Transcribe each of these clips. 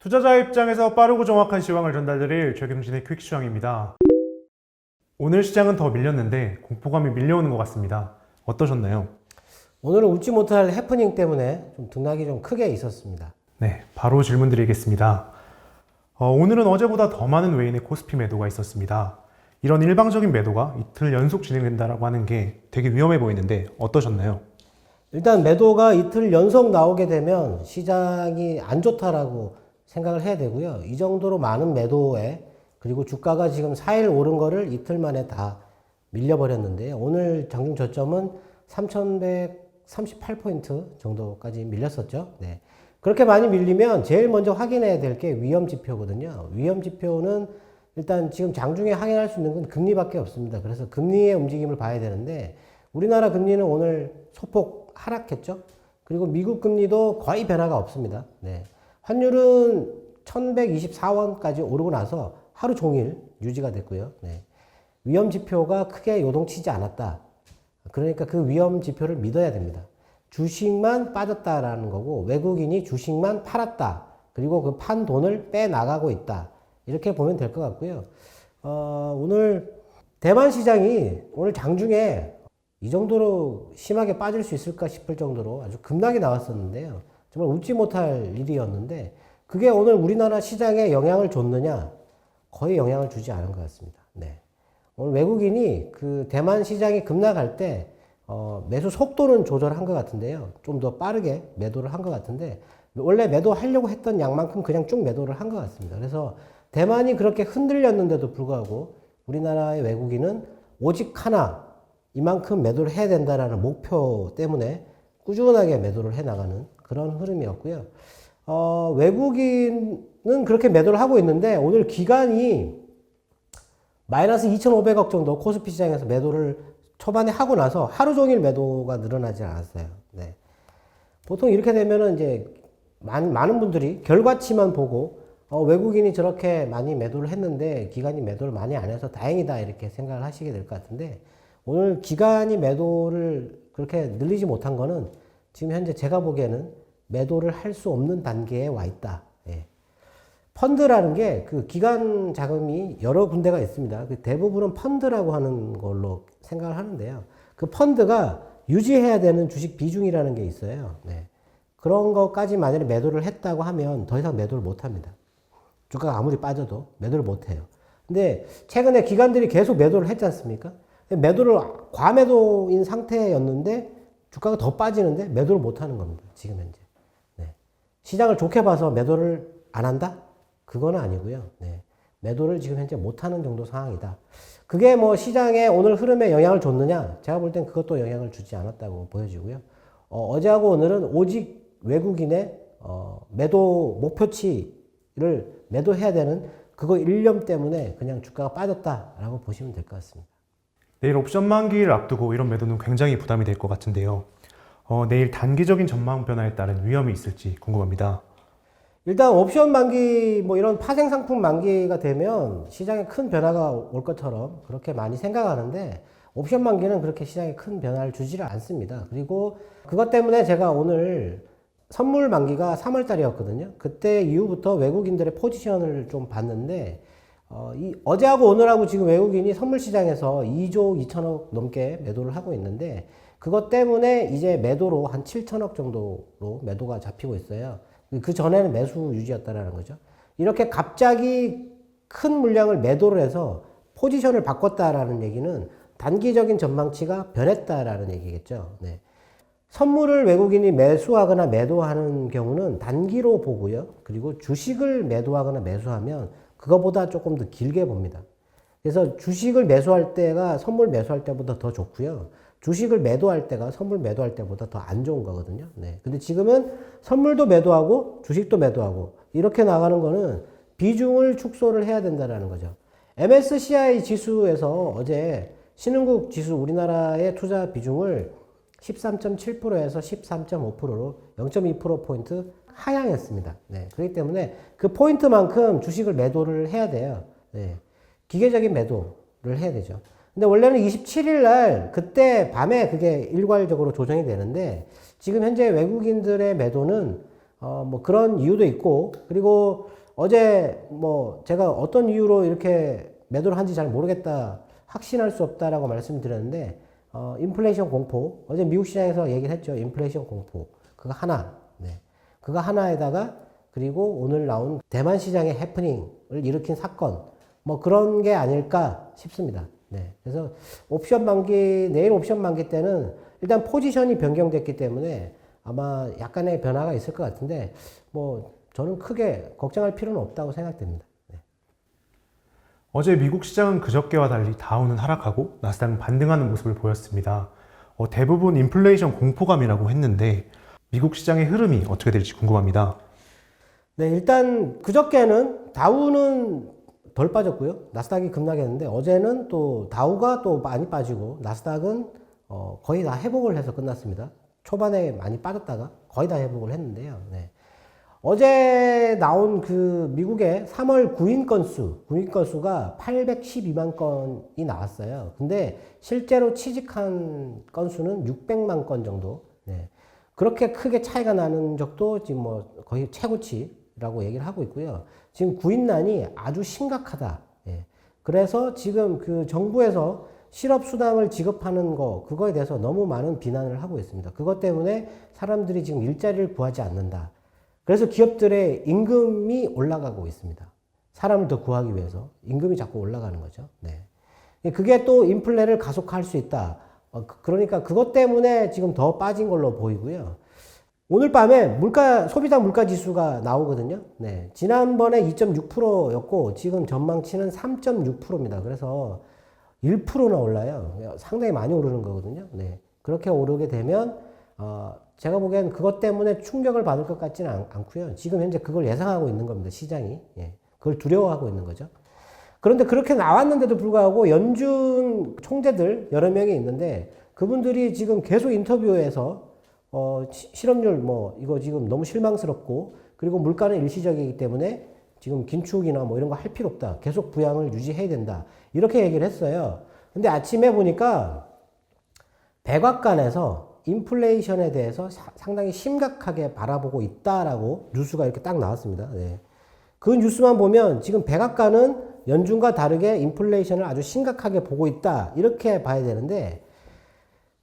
투자자 입장에서 빠르고 정확한 시황을 전달드릴 최경진의 퀵시황입니다. 오늘 시장은 더 밀렸는데 공포감이 밀려오는 것 같습니다. 어떠셨나요? 오늘은 웃지 못할 해프닝 때문에 좀 등락이 좀 크게 있었습니다. 네, 바로 질문 드리겠습니다. 오늘은 어제보다 더 많은 외인의 코스피 매도가 있었습니다. 이런 일방적인 매도가 이틀 연속 진행된다고 하는 게 되게 위험해 보이는데 어떠셨나요? 일단 매도가 이틀 연속 나오게 되면 시장이 안 좋다라고 생각을 해야 되고요. 이 정도로 많은 매도에 그리고 주가가 지금 4일 오른 거를 이틀 만에 다 밀려버렸는데요. 오늘 장중 저점은 3,138포인트 정도까지 밀렸었죠. 네. 그렇게 많이 밀리면 제일 먼저 확인해야 될 게 위험 지표거든요. 위험 지표는 일단 지금 장중에 확인할 수 있는 건 금리밖에 없습니다. 그래서 금리의 움직임을 봐야 되는데 우리나라 금리는 오늘 소폭 하락했죠. 그리고 미국 금리도 거의 변화가 없습니다. 네. 환율은 1124원까지 오르고 나서 하루 종일 유지가 됐고요. 네. 위험 지표가 크게 요동치지 않았다. 그러니까 그 위험 지표를 믿어야 됩니다. 주식만 빠졌다라는 거고 외국인이 주식만 팔았다. 그리고 그 판 돈을 빼나가고 있다. 이렇게 보면 될 것 같고요. 오늘 대만 시장이 오늘 장중에 이 정도로 심하게 빠질 수 있을까 싶을 정도로 아주 급락이 나왔었는데요. 정말 웃지 못할 일이었는데 그게 오늘 우리나라 시장에 영향을 줬느냐? 거의 영향을 주지 않은 것 같습니다. 네. 오늘 외국인이 그 대만 시장이 급락할 때 매수 속도는 조절한 것 같은데요. 좀 더 빠르게 매도를 한 것 같은데 원래 매도하려고 했던 양만큼 그냥 쭉 매도를 한 것 같습니다. 그래서 대만이 그렇게 흔들렸는데도 불구하고 우리나라의 외국인은 오직 하나 이만큼 매도를 해야 된다라는 목표 때문에 꾸준하게 매도를 해나가는 그런 흐름이었고요. 외국인은 그렇게 매도를 하고 있는데 오늘 기간이 마이너스 2,500억 정도 코스피 시장에서 매도를 초반에 하고 나서 하루 종일 매도가 늘어나지 않았어요. 네. 보통 이렇게 되면은 이제 많은 분들이 결과치만 보고 외국인이 저렇게 많이 매도를 했는데 기관이 매도를 많이 안 해서 다행이다 이렇게 생각을 하시게 될 것 같은데 오늘 기관이 매도를 그렇게 늘리지 못한 거는 지금 현재 제가 보기에는 매도를 할 수 없는 단계에 와 있다. 예. 펀드라는 게 그 기관 자금이 여러 군데가 있습니다. 그 대부분은 펀드라고 하는 걸로 생각을 하는데요. 그 펀드가 유지해야 되는 주식 비중이라는 게 있어요. 네. 그런 것까지 만약에 매도를 했다고 하면 더 이상 매도를 못 합니다. 주가가 아무리 빠져도 매도를 못 해요. 근데 최근에 기관들이 계속 매도를 했지 않습니까? 매도를 과매도인 상태였는데 주가가 더 빠지는데 매도를 못 하는 겁니다. 지금 현재. 네. 시장을 좋게 봐서 매도를 안 한다? 그건 아니고요. 네. 매도를 지금 현재 못 하는 정도 상황이다. 그게 뭐 시장에 오늘 흐름에 영향을 줬느냐? 제가 볼 땐 그것도 영향을 주지 않았다고 보여지고요. 어제하고 오늘은 오직 외국인의 매도 목표치를 매도해야 되는 그거 일념 때문에 그냥 주가가 빠졌다라고 보시면 될 것 같습니다. 내일 옵션 만기를 앞두고 이런 매도는 굉장히 부담이 될 것 같은데요. 내일 단기적인 전망 변화에 따른 위험이 있을지 궁금합니다. 일단 옵션 만기 뭐 이런 파생 상품 만기가 되면 시장에 큰 변화가 올 것처럼 그렇게 많이 생각하는데 옵션 만기는 그렇게 시장에 큰 변화를 주지를 않습니다. 그리고 그것 때문에 제가 오늘 선물 만기가 3월 달이었거든요. 그때 이후부터 외국인들의 포지션을 좀 봤는데 어제하고 오늘하고 지금 외국인이 선물 시장에서 2조 2천억 넘게 매도를 하고 있는데 그것 때문에 이제 매도로 한 7천억 정도로 매도가 잡히고 있어요. 그 전에는 매수 유지였다라는 거죠. 이렇게 갑자기 큰 물량을 매도를 해서 포지션을 바꿨다라는 얘기는 단기적인 전망치가 변했다라는 얘기겠죠. 네. 선물을 외국인이 매수하거나 매도하는 경우는 단기로 보고요. 그리고 주식을 매도하거나 매수하면 그거보다 조금 더 길게 봅니다. 그래서 주식을 매수할 때가 선물 매수할 때보다 더 좋고요. 주식을 매도할 때가 선물 매도할 때보다 더 안 좋은 거거든요. 네. 근데 지금은 선물도 매도하고 주식도 매도하고 이렇게 나가는 거는 비중을 축소를 해야 된다는 거죠. MSCI 지수에서 어제 신흥국 지수 우리나라의 투자 비중을 13.7%에서 13.5%로 0.2%포인트 하향했습니다. 네. 그렇기 때문에 그 포인트만큼 주식을 매도를 해야 돼요. 네. 기계적인 매도를 해야 되죠. 근데 원래는 27일 날 그때 밤에 그게 일괄적으로 조정이 되는데 지금 현재 외국인들의 매도는 뭐 그런 이유도 있고, 그리고 어제 뭐 제가 어떤 이유로 이렇게 매도를 한지 잘 모르겠다, 확신할 수 없다라고 말씀드렸는데, 인플레이션 공포, 어제 미국 시장에서 얘기를 했죠. 인플레이션 공포. 그거 하나. 네. 그거 하나에다가, 그리고 오늘 나온 대만 시장의 해프닝을 일으킨 사건, 뭐 그런 게 아닐까 싶습니다. 네. 그래서 내일 옵션 만기 때는 일단 포지션이 변경됐기 때문에 아마 약간의 변화가 있을 것 같은데, 뭐 저는 크게 걱정할 필요는 없다고 생각됩니다. 네. 어제 미국 시장은 그저께와 달리 다우는 하락하고 나스닥은 반등하는 모습을 보였습니다. 대부분 인플레이션 공포감이라고 했는데 미국 시장의 흐름이 어떻게 될지 궁금합니다. 네, 일단 그저께는 다우는 덜 빠졌고요. 나스닥이 급락했는데, 어제는 또 다우가 또 많이 빠지고 나스닥은 거의 다 회복을 해서 끝났습니다. 초반에 많이 빠졌다가 거의 다 회복을 했는데요. 네. 어제 나온 그 미국의 3월 구인 건수가 812만 건이 나왔어요. 근데 실제로 취직한 건수는 600만 건 정도. 네. 그렇게 크게 차이가 나는 적도 지금 뭐 거의 최고치라고 얘기를 하고 있고요. 지금 구인난이 아주 심각하다. 예. 그래서 지금 그 정부에서 실업수당을 지급하는 그거에 대해서 너무 많은 비난을 하고 있습니다. 그것 때문에 사람들이 지금 일자리를 구하지 않는다. 그래서 기업들의 임금이 올라가고 있습니다. 사람을 더 구하기 위해서 임금이 자꾸 올라가는 거죠. 네. 그게 또 인플레를 가속화할 수 있다. 그러니까 그것 때문에 지금 더 빠진 걸로 보이고요. 오늘 밤에 소비자 물가 지수가 나오거든요. 네. 지난번에 2.6%였고 지금 전망치는 3.6%입니다. 그래서 1%나 올라요. 상당히 많이 오르는 거거든요. 네. 그렇게 오르게 되면 제가 보기엔 그것 때문에 충격을 받을 것 같지는 않고요. 지금 현재 그걸 예상하고 있는 겁니다. 시장이. 예. 그걸 두려워하고 있는 거죠. 그런데 그렇게 나왔는데도 불구하고 연준 총재들 여러 명이 있는데 그분들이 지금 계속 인터뷰에서 실업률 이거 지금 너무 실망스럽고, 그리고 물가는 일시적이기 때문에 지금 긴축이나 뭐 이런 거 할 필요 없다. 계속 부양을 유지해야 된다. 이렇게 얘기를 했어요. 근데 아침에 보니까 백악관에서 인플레이션에 대해서 상당히 심각하게 바라보고 있다라고 뉴스가 이렇게 딱 나왔습니다. 네. 그 뉴스만 보면 지금 백악관은 연준과 다르게 인플레이션을 아주 심각하게 보고 있다. 이렇게 봐야 되는데,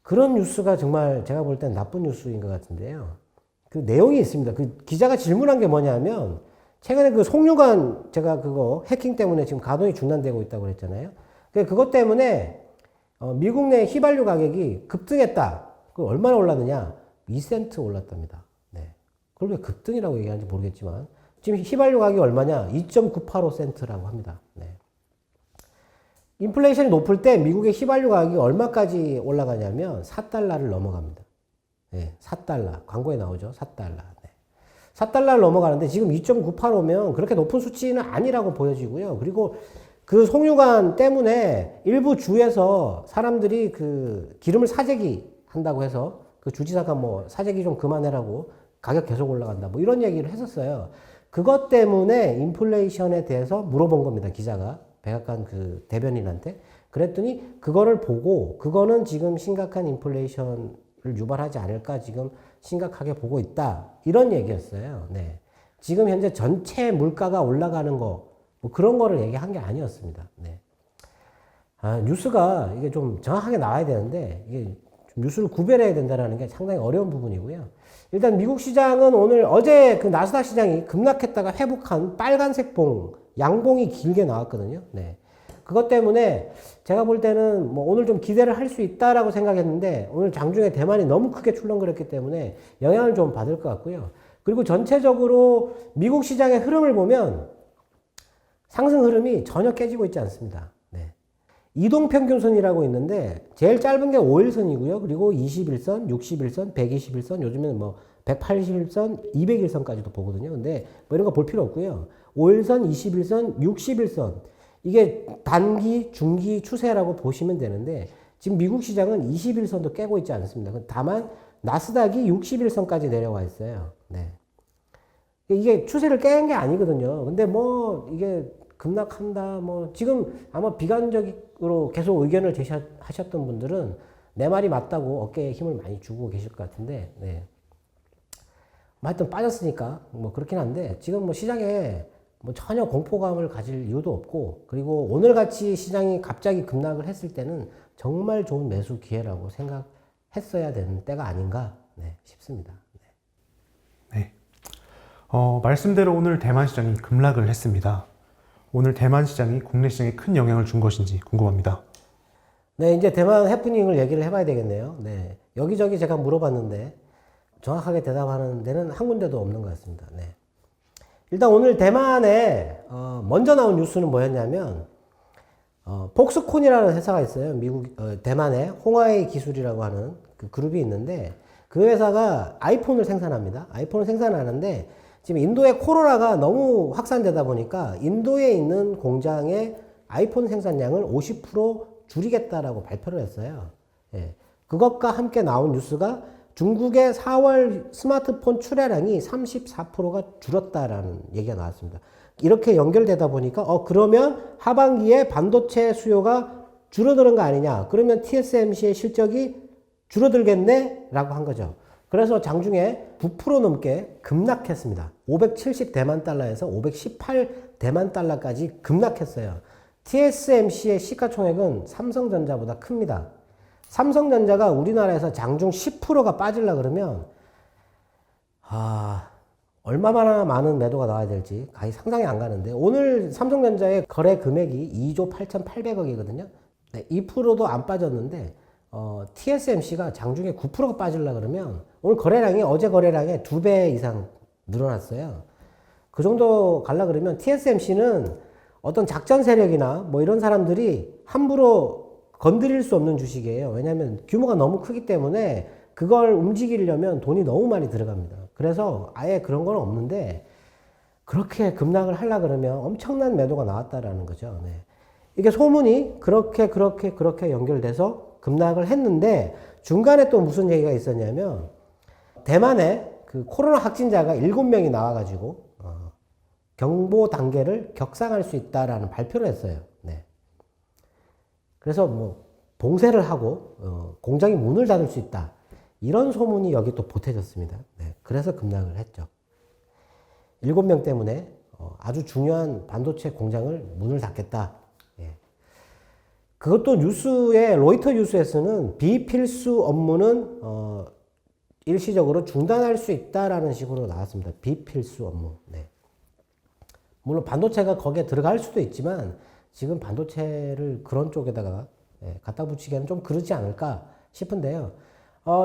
그런 뉴스가 정말 제가 볼 땐 나쁜 뉴스인 것 같은데요. 그 내용이 있습니다. 그 기자가 질문한 게 뭐냐면, 최근에 그 송유관 제가 그거 해킹 때문에 지금 가동이 중단되고 있다고 그랬잖아요. 그것 때문에 미국 내 휘발유 가격이 급등했다. 그 얼마나 올랐느냐? 2센트 올랐답니다. 네. 그걸 왜 급등이라고 얘기하는지 모르겠지만 지금 휘발유 가격이 얼마냐? 2.985센트라고 합니다. 네. 인플레이션이 높을 때 미국의 휘발유 가격이 얼마까지 올라가냐면 4달러를 넘어갑니다. 네, 4달러. 광고에 나오죠. 4달러. 네. 4달러를 넘어가는데 지금 2.985면 그렇게 높은 수치는 아니라고 보여지고요. 그리고 그 송유관 때문에 일부 주에서 사람들이 그 기름을 사재기 한다고 해서 그 주지사가 뭐 사재기 좀 그만해라고 가격 계속 올라간다. 뭐 이런 얘기를 했었어요. 그것 때문에 인플레이션에 대해서 물어본 겁니다. 기자가. 백악관 그 대변인한테. 그랬더니 그거를 보고 그거는 지금 심각한 인플레이션을 유발하지 않을까 지금 심각하게 보고 있다. 이런 얘기였어요. 네. 지금 현재 전체 물가가 올라가는 거, 뭐 그런 거를 얘기한 게 아니었습니다. 네. 뉴스가 이게 좀 정확하게 나와야 되는데, 이게 좀 뉴스를 구별해야 된다는 게 상당히 어려운 부분이고요. 일단 미국 시장은 어제 그 나스닥 시장이 급락했다가 회복한 빨간색 양봉이 길게 나왔거든요. 네. 그것 때문에 제가 볼 때는 뭐 오늘 좀 기대를 할 수 있다라고 생각했는데, 오늘 장중에 대만이 너무 크게 출렁거렸기 때문에 영향을 좀 받을 것 같고요. 그리고 전체적으로 미국 시장의 흐름을 보면 상승 흐름이 전혀 깨지고 있지 않습니다. 네. 이동평균선이라고 있는데 제일 짧은 게 5일선이고요. 그리고 21선, 61선, 121선, 요즘에는 뭐 181선, 200일선까지도 보거든요. 근데 뭐 이런 거 볼 필요 없고요. 5일선, 21선, 61선. 이게 단기, 중기 추세라고 보시면 되는데 지금 미국 시장은 21선도 깨고 있지 않습니다. 다만 나스닥이 61선까지 내려와 있어요. 네. 이게 추세를 깬 게 아니거든요. 근데 뭐 이게 급락한다. 뭐 지금 아마 비관적으로 계속 의견을 제시하셨던 분들은 내 말이 맞다고 어깨에 힘을 많이 주고 계실 것 같은데, 네. 하여튼 빠졌으니까 뭐 그렇긴 한데 지금 뭐 시장에 뭐 전혀 공포감을 가질 이유도 없고 그리고 오늘같이 시장이 갑자기 급락을 했을 때는 정말 좋은 매수 기회라고 생각했어야 되는 때가 아닌가 싶습니다. 네. 말씀대로 오늘 대만 시장이 급락을 했습니다. 오늘 대만 시장이 국내 시장에 큰 영향을 준 것인지 궁금합니다. 네, 이제 대만 해프닝을 얘기를 해봐야 되겠네요. 네. 여기저기 제가 물어봤는데 정확하게 대답하는 데는 한 군데도 없는 것 같습니다. 네. 일단 오늘 대만에 먼저 나온 뉴스는 뭐였냐면 폭스콘이라는 회사가 있어요. 대만에 홍하이 기술이라고 하는 그 그룹이 있는데 그 회사가 아이폰을 생산합니다. 아이폰을 생산하는데 지금 인도에 코로나가 너무 확산되다 보니까 인도에 있는 공장의 아이폰 생산량을 50% 줄이겠다라고 발표를 했어요. 예. 그것과 함께 나온 뉴스가 중국의 4월 스마트폰 출하량이 34%가 줄었다라는 얘기가 나왔습니다. 이렇게 연결되다 보니까 그러면 하반기에 반도체 수요가 줄어드는 거 아니냐. 그러면 TSMC의 실적이 줄어들겠네? 라고 한 거죠. 그래서 장중에 9% 넘게 급락했습니다. 570대만 달러에서 518대만 달러까지 급락했어요. TSMC의 시가총액은 삼성전자보다 큽니다. 삼성전자가 우리나라에서 장중 10%가 빠지려 그러면 얼마나 많은 매도가 나와야 될지 거의 상상이 안 가는데 오늘 삼성전자의 거래 금액이 2조 8,800억이거든요. 네, 2%도 안 빠졌는데 TSMC가 장중에 9%가 빠지려 그러면 오늘 거래량이 어제 거래량의 2배 이상 늘어났어요. 그 정도 갈라 그러면 TSMC는 어떤 작전 세력이나 뭐 이런 사람들이 함부로 건드릴 수 없는 주식이에요. 왜냐하면 규모가 너무 크기 때문에 그걸 움직이려면 돈이 너무 많이 들어갑니다. 그래서 아예 그런 건 없는데 그렇게 급락을 하려 그러면 엄청난 매도가 나왔다라는 거죠. 네. 이게 소문이 그렇게 연결돼서 급락을 했는데 중간에 또 무슨 얘기가 있었냐면 대만에 그 코로나 확진자가 7명이 나와가지고 경보 단계를 격상할 수 있다라는 발표를 했어요. 네. 그래서 뭐 봉쇄를 하고 공장이 문을 닫을 수 있다. 이런 소문이 여기 또 보태졌습니다. 네. 그래서 급락을 했죠. 7명 때문에 아주 중요한 반도체 공장을 문을 닫겠다. 예. 그것도 뉴스에 로이터 뉴스에서는 비필수 업무는 일시적으로 중단할 수 있다라는 식으로 나왔습니다. 비필수 업무. 네. 물론 반도체가 거기에 들어갈 수도 있지만 지금 반도체를 그런 쪽에다가 갖다 붙이기에는 좀 그렇지 않을까 싶은데요.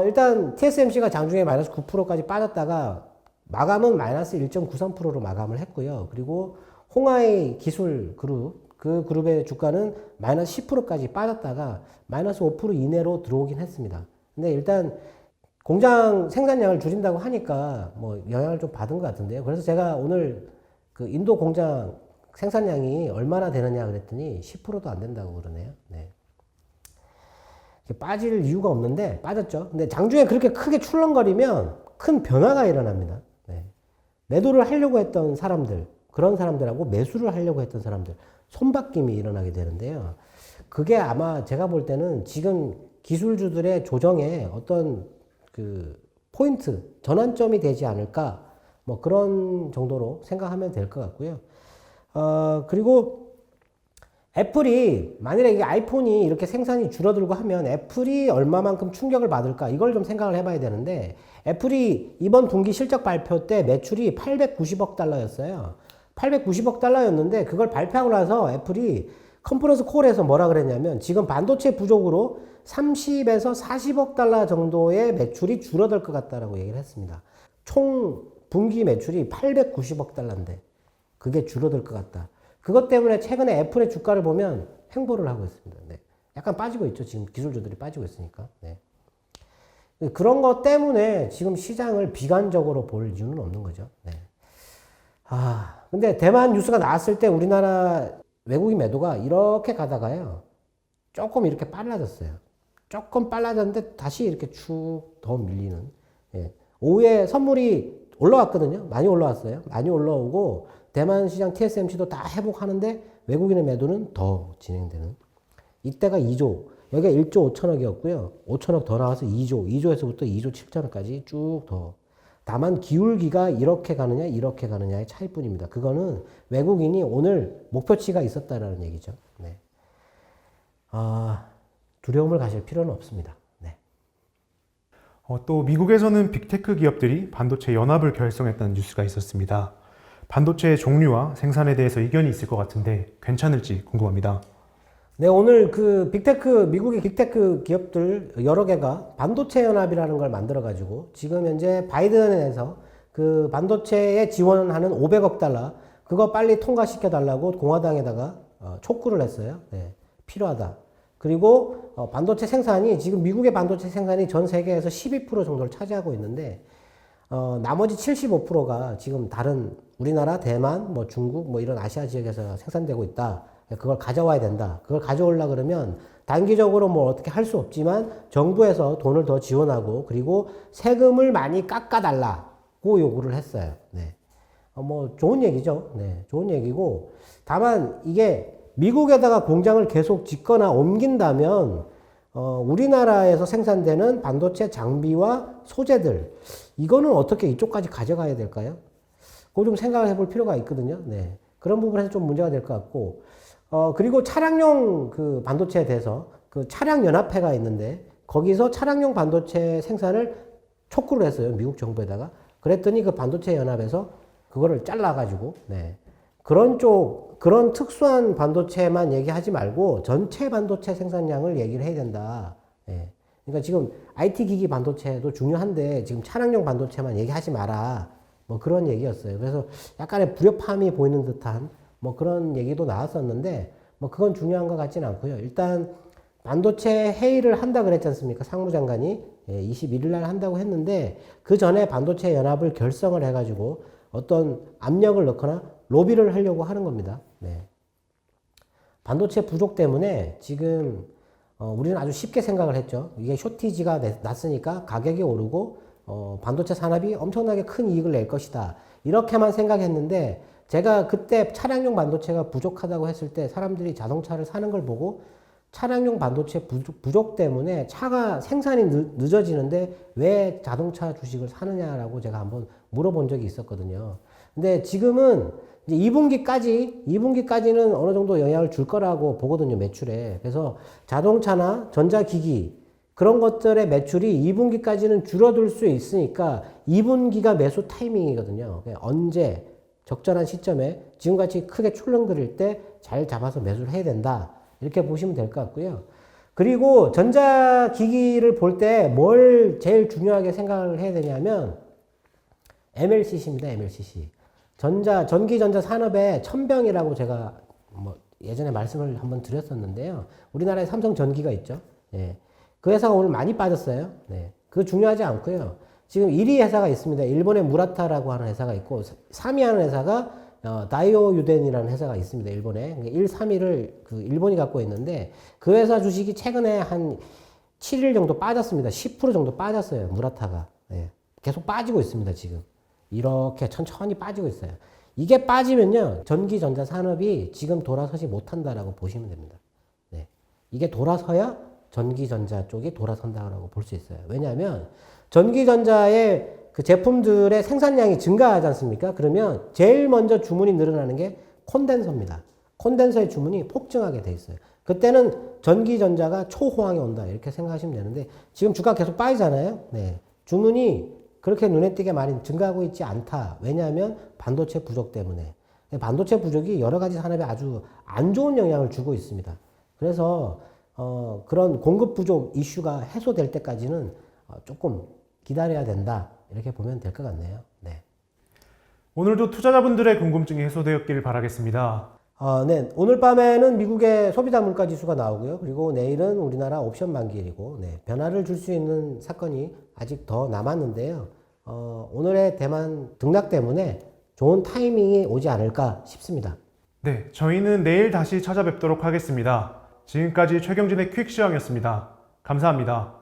일단 TSMC가 장중에 마이너스 9%까지 빠졌다가 마감은 마이너스 1.93%로 마감을 했고요. 그리고 홍하이 기술 그룹, 그 그룹의 주가는 마이너스 10%까지 빠졌다가 마이너스 5% 이내로 들어오긴 했습니다. 근데 일단 공장 생산량을 줄인다고 하니까 뭐 영향을 좀 받은 것 같은데요. 그래서 제가 오늘 그 인도 공장 생산량이 얼마나 되느냐 그랬더니 10%도 안 된다고 그러네요. 네. 빠질 이유가 없는데 빠졌죠. 근데 장중에 그렇게 크게 출렁거리면 큰 변화가 일어납니다. 네. 매도를 하려고 했던 사람들, 그런 사람들하고 매수를 하려고 했던 사람들, 손바뀜이 일어나게 되는데요. 그게 아마 제가 볼 때는 지금 기술주들의 조정에 어떤 그 포인트, 전환점이 되지 않을까, 뭐 그런 정도로 생각하면 될 것 같고요. 그리고 애플이 만일에 이게 아이폰이 이렇게 생산이 줄어들고 하면 애플이 얼마만큼 충격을 받을까 이걸 좀 생각을 해봐야 되는데 애플이 이번 분기 실적 발표 때 매출이 890억 달러였어요. 890억 달러였는데 그걸 발표하고 나서 애플이 컨퍼런스 콜에서 뭐라 그랬냐면 지금 반도체 부족으로 30에서 40억 달러 정도의 매출이 줄어들 것 같다라고 얘기를 했습니다. 총 분기 매출이 890억 달러인데 그게 줄어들 것 같다. 그것 때문에 최근에 애플의 주가를 보면 횡보를 하고 있습니다. 네. 약간 빠지고 있죠. 지금 기술주들이 빠지고 있으니까. 네. 그런 것 때문에 지금 시장을 비관적으로 볼 이유는 없는 거죠. 네. 근데 대만 뉴스가 나왔을 때 우리나라 외국인 매도가 이렇게 가다가요. 조금 이렇게 빨라졌어요. 조금 빨라졌는데 다시 이렇게 쭉 더 밀리는. 예. 오후에 선물이 올라왔거든요. 많이 올라왔어요. 많이 올라오고 대만 시장 TSMC도 다 회복하는데 외국인의 매도는 더 진행되는. 이때가 2조, 여기가 1조 5천억이었고요. 5천억 더 나와서 2조, 2조에서부터 2조 7천억까지 쭉 더 다만 기울기가 이렇게 가느냐 이렇게 가느냐의 차이뿐입니다. 그거는 외국인이 오늘 목표치가 있었다라는 얘기죠. 네. 두려움을 가질 필요는 없습니다. 네. 또 미국에서는 빅테크 기업들이 반도체 연합을 결성했다는 뉴스가 있었습니다. 반도체의 종류와 생산에 대해서 의견이 있을 것 같은데 괜찮을지 궁금합니다. 네, 오늘 그 미국의 빅테크 기업들 여러 개가 반도체 연합이라는 걸 만들어가지고 지금 현재 바이든에서 그 반도체에 지원하는 500억 달러 그거 빨리 통과시켜 달라고 공화당에다가 촉구를 했어요. 네, 필요하다. 그리고 반도체 생산이 지금 미국의 반도체 생산이 전 세계에서 12% 정도를 차지하고 있는데 나머지 75%가 지금 다른 우리나라, 대만, 뭐 중국, 뭐 이런 아시아 지역에서 생산되고 있다. 그걸 가져와야 된다. 그걸 가져오려고 그러면 단기적으로 뭐 어떻게 할 수 없지만 정부에서 돈을 더 지원하고 그리고 세금을 많이 깎아달라고 요구를 했어요. 네. 뭐 좋은 얘기죠. 네. 좋은 얘기고 다만 이게 미국에다가 공장을 계속 짓거나 옮긴다면 우리나라에서 생산되는 반도체 장비와 소재들 이거는 어떻게 이쪽까지 가져가야 될까요? 그거 좀 생각을 해볼 필요가 있거든요. 네. 그런 부분에서 좀 문제가 될 것 같고 그리고 차량용 그 반도체에 대해서 그 차량연합회가 있는데 거기서 차량용 반도체 생산을 촉구를 했어요. 미국 정부에다가. 그랬더니 그 반도체 연합에서 그거를 잘라가지고, 네. 그런 특수한 반도체만 얘기하지 말고 전체 반도체 생산량을 얘기를 해야 된다. 네. 그러니까 지금 IT 기기 반도체도 중요한데 지금 차량용 반도체만 얘기하지 마라. 뭐 그런 얘기였어요. 그래서 약간의 불협화음이 보이는 듯한 뭐 그런 얘기도 나왔었는데 뭐 그건 중요한 것 같지는 않고요. 일단 반도체 회의를 한다 그랬지 않습니까? 상무장관이 21일 날 한다고 했는데 그 전에 반도체 연합을 결성을 해가지고 어떤 압력을 넣거나 로비를 하려고 하는 겁니다. 네. 반도체 부족 때문에 지금 우리는 아주 쉽게 생각을 했죠. 이게 쇼티지가 났으니까 가격이 오르고 반도체 산업이 엄청나게 큰 이익을 낼 것이다. 이렇게만 생각했는데 제가 그때 차량용 반도체가 부족하다고 했을 때 사람들이 자동차를 사는 걸 보고 차량용 반도체 부족 때문에 차가 생산이 늦어지는데 왜 자동차 주식을 사느냐라고 제가 한번 물어본 적이 있었거든요. 근데 지금은 이제 2분기까지는 어느 정도 영향을 줄 거라고 보거든요, 매출에. 그래서 자동차나 전자기기 그런 것들의 매출이 2분기까지는 줄어들 수 있으니까 2분기가 매수 타이밍이거든요. 언제 적절한 시점에 지금같이 크게 출렁거릴 때 잘 잡아서 매수를 해야 된다. 이렇게 보시면 될 것 같고요. 그리고 전자기기를 볼 때 뭘 제일 중요하게 생각을 해야 되냐면 MLCC입니다. MLCC. 전기전자 산업의 천병이라고 제가 뭐 예전에 말씀을 한번 드렸었는데요. 우리나라에 삼성전기가 있죠. 예. 그 회사가 오늘 많이 빠졌어요. 네. 그거 중요하지 않고요. 지금 1위 회사가 있습니다. 일본의 무라타라고 하는 회사가 있고 3위 하는 회사가 다이오 유덴이라는 회사가 있습니다. 일본에. 1, 3위를 그 일본이 갖고 있는데 그 회사 주식이 최근에 한 7일 정도 빠졌습니다. 10% 정도 빠졌어요. 무라타가. 네. 계속 빠지고 있습니다. 지금. 이렇게 천천히 빠지고 있어요. 이게 빠지면요. 전기전자 산업이 지금 돌아서지 못한다라고 보시면 됩니다. 네. 이게 돌아서야 전기전자 쪽이 돌아선다라고 볼 수 있어요. 왜냐하면 전기전자의 그 제품들의 생산량이 증가하지 않습니까? 그러면 제일 먼저 주문이 늘어나는 게 콘덴서입니다. 콘덴서의 주문이 폭증하게 돼 있어요. 그때는 전기전자가 초호황이 온다 이렇게 생각하시면 되는데 지금 주가 계속 빠지잖아요. 네. 주문이 그렇게 눈에 띄게 많이 증가하고 있지 않다. 왜냐하면 반도체 부족 때문에. 반도체 부족이 여러 가지 산업에 아주 안 좋은 영향을 주고 있습니다. 그래서 그런 공급 부족 이슈가 해소될 때까지는 조금 기다려야 된다. 이렇게 보면 될 것 같네요. 네. 오늘도 투자자분들의 궁금증이 해소되었길 바라겠습니다. 네. 오늘 밤에는 미국의 소비자 물가 지수가 나오고요. 그리고 내일은 우리나라 옵션 만기일이고, 네. 변화를 줄 수 있는 사건이 아직 더 남았는데요. 오늘의 대만 등락 때문에 좋은 타이밍이 오지 않을까 싶습니다. 네, 저희는 내일 다시 찾아뵙도록 하겠습니다. 지금까지 최경진의 퀵시황이었습니다. 감사합니다.